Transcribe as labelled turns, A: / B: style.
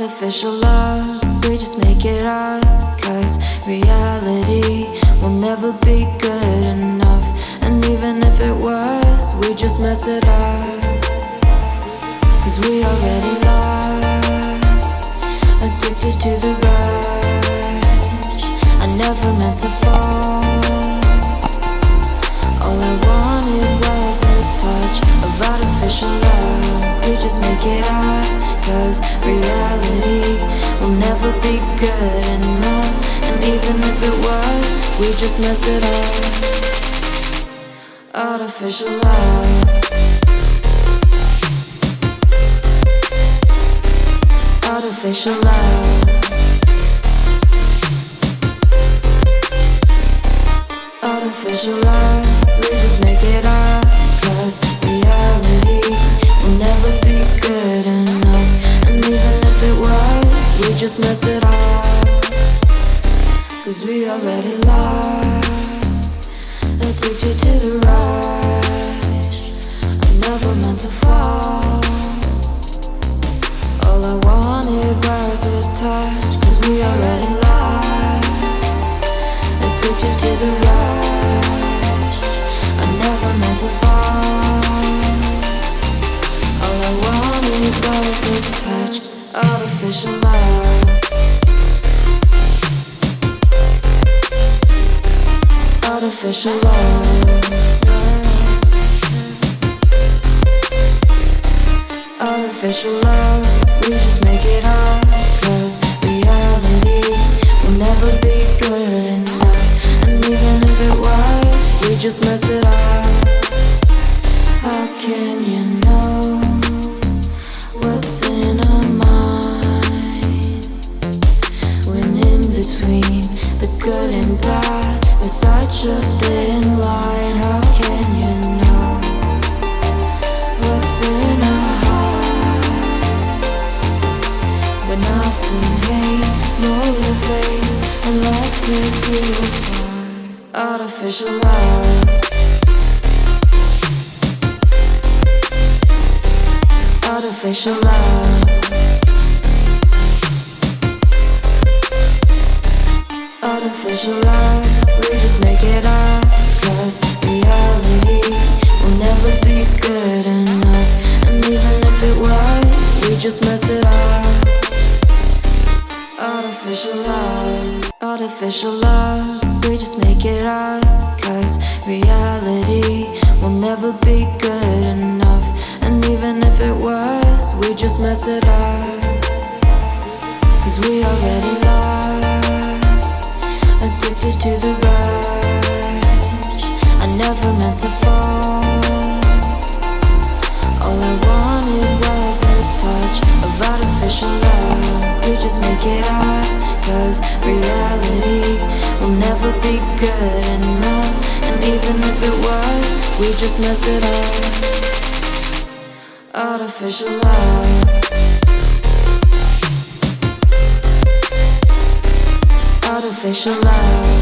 A: Artificial love, we just make it up. Cause reality will never be good enough. And even if it was, we just mess it up. Cause we already lost, addicted to the rush. I never meant to fall. All I wanted was a touch of artificial love. We just make it up. Cause reality will never be good enough. And even if it was, we just mess it up. Artificial love. Artificial love. Artificial love. We just make it up. Cause reality will never be good enough. And even if it was, we just mess it up. Cause we already lost, addicted to the rush. I never meant to fall. All I wanted was a touch. Cause we already lost, addicted to the rush. I never meant to fall. All I wanted was a touch. Artificial love. Artificial love. Artificial love. We just make it up. Cause reality will never be good enough. And even if it was, we just mess it up. How can you know what's in our mind? When in between the good and bad, there's such a thin line. How can you know what's in our heart? When often hate motivates and love tears you apart. Artificial love. Artificial love. Artificial love. We just make it up. Cause reality will never be good enough. And even if it was, we just mess it up. Artificial love. Artificial love. We just make it up. Cause reality will never be good enough. And even if it was, we just mess it up. Cause we already lost, addicted to the rush. I never meant to fall. All I wanted was a touch of artificial love. We just make it up. Cause reality will never be good enough. And even if it was, we just mess it up. Artificial love. Artificial love.